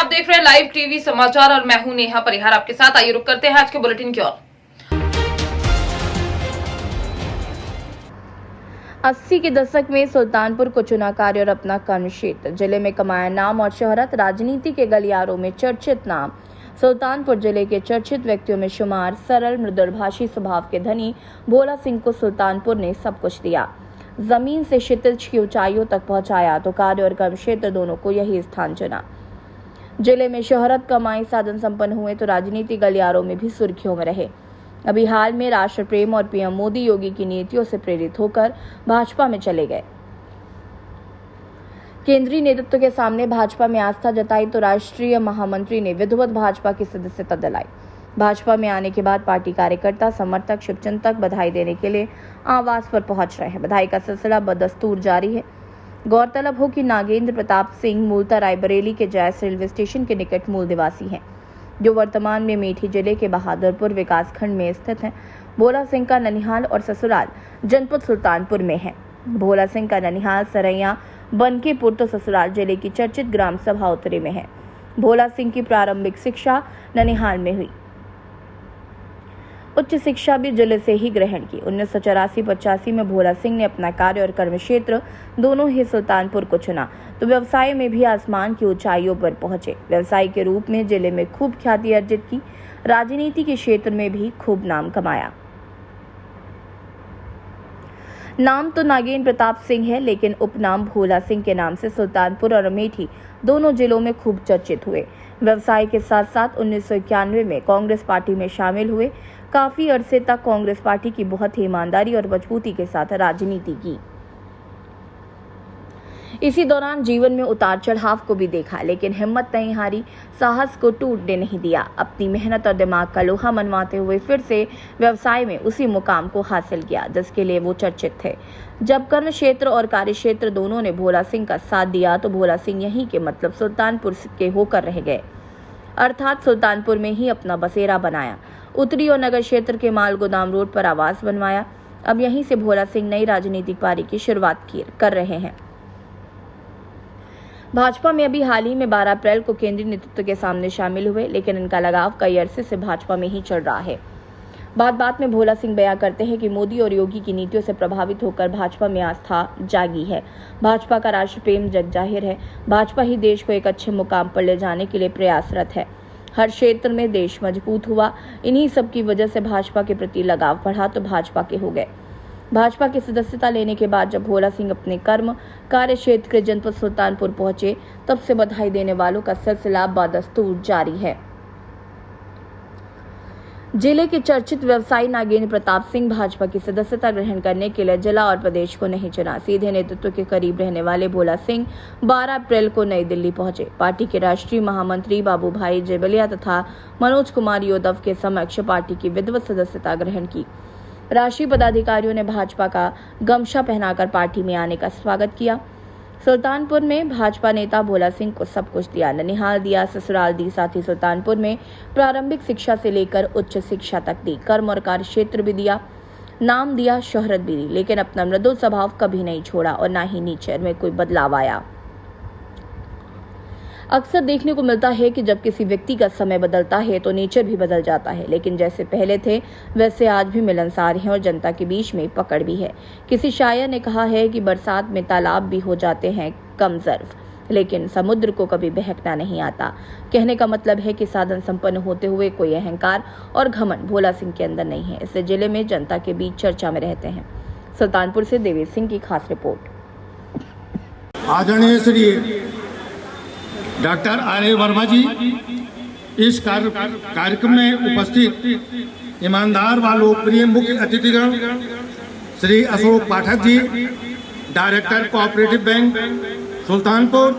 आप देख रहे हैं लाइव टीवी समाचार और मैं हूं नेहा परिहार आपके साथ। आइए रुक करते हैं आज के बुलेटिन की ओर। 80 के दशक में सुल्तानपुर को चुना कार्य और अपना कर्म क्षेत्र, जिले में कमाया नाम और शोहरत। राजनीति के गलियारों में चर्चित नाम, सुल्तानपुर जिले के चर्चित व्यक्तियों में शुमार। सरल मृदुभाषी स्वभाव के धनी भोला सिंह को सुल्तानपुर ने सब कुछ दिया। जमीन से क्षितिज की ऊंचाइयों तक पहुंचाया तो कार्य और कर्म क्षेत्र दोनों को यही स्थान चुना। जिले में शोहरत, कमाई, साधन संपन्न हुए तो राजनीति गलियारों में भी सुर्खियों में रहे। अभी हाल में राष्ट्र प्रेम और पीएम मोदी योगी की नीतियों से प्रेरित होकर भाजपा में चले गए। केंद्रीय नेतृत्व के सामने भाजपा में आस्था जताई तो राष्ट्रीय महामंत्री ने विधिवत भाजपा की सदस्यता दिलाई। भाजपा में आने के बाद पार्टी कार्यकर्ता, समर्थक, शुभचिंतक बधाई देने के लिए आवास पर पहुंच रहे हैं। बधाई का सिलसिला बदस्तूर जारी है। गौरतलब हो कि नागेंद्र प्रताप सिंह मूलतः रायबरेली के जैस रेलवे स्टेशन के निकट मूल निवासी हैं, जो वर्तमान में मेठी जिले के बहादुरपुर विकासखंड में स्थित हैं। भोला सिंह का ननिहाल और ससुराल जनपद सुल्तानपुर में है। भोला सिंह का ननिहाल सरैया बनकेपुर तो ससुराल जिले की चर्चित ग्राम सभा उत्तरी में है। भोला सिंह की प्रारंभिक शिक्षा ननिहाल में हुई, उच्च शिक्षा भी जिले से ही ग्रहण की। 1984-85 में भोला सिंह ने अपना कार्य और कर्म क्षेत्र दोनों ही सुल्तानपुर को चुना तो व्यवसाय में भी आसमान की ऊंचाइयों पर पहुंचे। व्यवसायी के रूप में जिले में खूब ख्याति अर्जित की। राजनीति के क्षेत्र में भी खूब नाम कमाया। नाम तो नागेंद्र प्रताप सिंह है, लेकिन उपनाम भोला सिंह के नाम से सुल्तानपुर और अमेठी दोनों जिलों में खूब चर्चित हुए। व्यवसाय के साथ साथ 1991 में कांग्रेस पार्टी में शामिल हुए। काफी अरसे तक कांग्रेस पार्टी की बहुत ही ईमानदारी और मजबूती के साथ राजनीति की। इसी दौरान जीवन में उतार चढ़ाव को भी देखा, लेकिन हिम्मत नहीं हारी, साहस को टूटने नहीं दिया। अपनी मेहनत और दिमाग का लोहा मनवाते हुए फिर से व्यवसाय में उसी मुकाम को हासिल किया जिसके लिए वो चर्चित थे। जब कर्म क्षेत्र और कार्य क्षेत्र दोनों ने भोला सिंह का साथ दिया तो भोला सिंह यहीं के मतलब सुल्तानपुर के होकर रह गए, अर्थात सुल्तानपुर में ही अपना बसेरा बनाया। उत्तरी और नगर क्षेत्र के माल गोदाम रोड पर आवास बनवाया। अब यहीं से भोला सिंह नई राजनीतिक पारी की शुरुआत कर रहे हैं। भाजपा में अभी हाल ही में 12 अप्रैल को केंद्रीय नेतृत्व के सामने शामिल हुए, लेकिन इनका लगाव कई अरसे से भाजपा में ही चल रहा है। बात बात में भोला सिंह बयां करते हैं कि मोदी और योगी की नीतियों से प्रभावित होकर भाजपा में आस्था जागी है। भाजपा का राष्ट्र प्रेम जग जाहिर है। भाजपा ही देश को एक अच्छे मुकाम पर ले जाने के लिए प्रयासरत है। हर क्षेत्र में देश मजबूत हुआ। इन्हीं सब की वजह से भाजपा के प्रति लगाव बढ़ा तो भाजपा के हो गए। भाजपा की सदस्यता लेने के बाद जब भोला सिंह अपने कर्म कार्य क्षेत्र के जनपद सुल्तानपुर पहुंचे, तब से बधाई देने वालों का सिलसिला बदस्तूर जारी है। जिले के चर्चित व्यवसायी नागेंद्र प्रताप सिंह भाजपा की सदस्यता ग्रहण करने के लिए जिला और प्रदेश को नहीं चुना। सीधे नेतृत्व के करीब रहने वाले भोला सिंह 12 अप्रैल को नई दिल्ली पहुंचे। पार्टी के राष्ट्रीय महामंत्री बाबू भाई जेबलिया तथा मनोज कुमार यादव के समक्ष पार्टी की विधिवत सदस्यता ग्रहण की। राष्ट्रीय पदाधिकारियों ने भाजपा का गमछा पहनाकर पार्टी में आने का स्वागत किया। सुल्तानपुर में भाजपा नेता भोला सिंह को सब कुछ दिया। ननिहाल दिया, ससुराल दी, साथ ही सुल्तानपुर में प्रारंभिक शिक्षा से लेकर उच्च शिक्षा तक दी। कर्म और कार्य क्षेत्र भी दिया, नाम दिया, शोहरत भी दी, लेकिन अपना मृदुल स्वभाव कभी नहीं छोड़ा और न ही नेचर में कोई बदलाव आया। अक्सर देखने को मिलता है कि जब किसी व्यक्ति का समय बदलता है तो नेचर भी बदल जाता है, लेकिन जैसे पहले थे वैसे आज भी मिलनसार हैं और जनता के बीच में पकड़ भी है। किसी शायर ने कहा है कि बरसात में तालाब भी हो जाते हैं कम ज़र्फ, लेकिन समुद्र को कभी बहकना नहीं आता। कहने का मतलब है कि साधन संपन्न होते हुए कोई अहंकार और घमंड भोला सिंह के अंदर नहीं है। इससे जिले में जनता के बीच चर्चा में रहते हैं। सुल्तानपुर से देवेश सिंह की खास रिपोर्ट। आदरणीय श्री डॉक्टर आर्य वर्मा जी, इस कार्यक्रम में उपस्थित ईमानदार व लोकप्रिय मुख्य अतिथिगण Shri Ashok Pathak ji, director cooperative bank Sultanpur,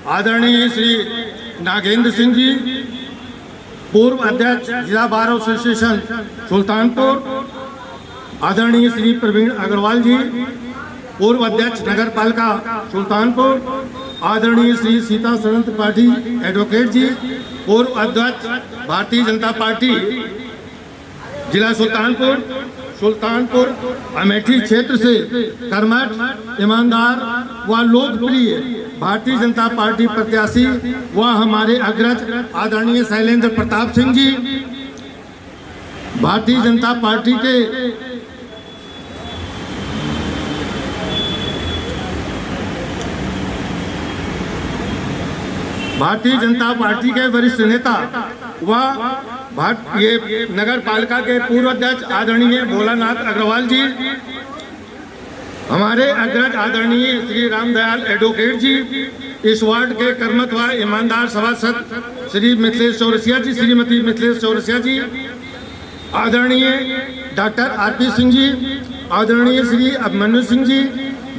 आदरणीय श्री नागेंद्र सिंह जी, पूर्व अध्यक्ष जिला बार एसोसिएशन सुल्तानपुर, आदरणीय श्री प्रवीण अग्रवाल जी, पूर्व अध्यक्ष नगर पालिका सुल्तानपुर, आदरणीय श्री सीता सरण त्रिपाठी एडवोकेट जी, पूर्व अध्यक्ष भारतीय जनता पार्टी जिला सुल्तानपुर अमेठी क्षेत्र से कर्मठ, ईमानदार व लोकप्रिय भारतीय जनता पार्टी प्रत्याशी व हमारे अग्रज आदरणीय शैलेंद्र प्रताप सिंह जी, भारतीय जनता पार्टी के वरिष्ठ नेता व ये नगर पालिका के पूर्व अध्यक्ष आदरणीय भोलानाथ अग्रवाल जी, हमारे अग्रज आदरणीय श्री रामदयाल एडवोकेट जी, इस वार्ड के कर्मठ व ईमानदार सभासद श्री मिथिलेश चौरसिया जी, श्रीमती मिथिलेश चौरसिया जी, आदरणीय डॉक्टर आरपी सिंह जी, आदरणीय श्री अभिमन्यु सिंह जी,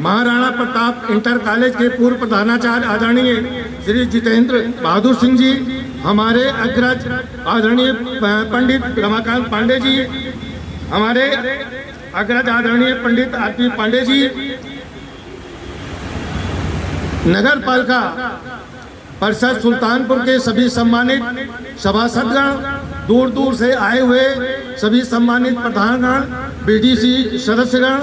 महाराणा प्रताप इंटर कॉलेज के पूर्व प्रधानाचार्य आदरणीय श्री जितेंद्र बहादुर सिंह जी, हमारे अग्रज आदरणीय पंडित रमाकांत पांडे जी, हमारे अग्रज आदरणीय पंडित आरपी पांडे जी, नगर पालिका परिषद सुल्तानपुर के सभी सम्मानित सभासदगण, दूर दूर से आए हुए सभी सम्मानित प्रधानगण, बीडीसी सदस्यगण,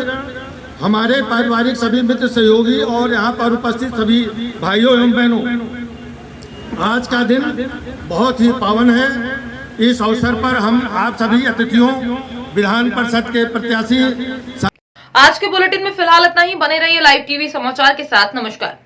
हमारे पारिवारिक सभी मित्र सहयोगी और यहाँ पर उपस्थित सभी भाइयों एवं बहनों, आज का दिन बहुत ही पावन है। इस अवसर पर हम आप सभी अतिथियों, विधान परिषद के प्रत्याशी। आज के बुलेटिन में फिलहाल इतना ही। बने रहिए लाइव टीवी समाचार के साथ। नमस्कार।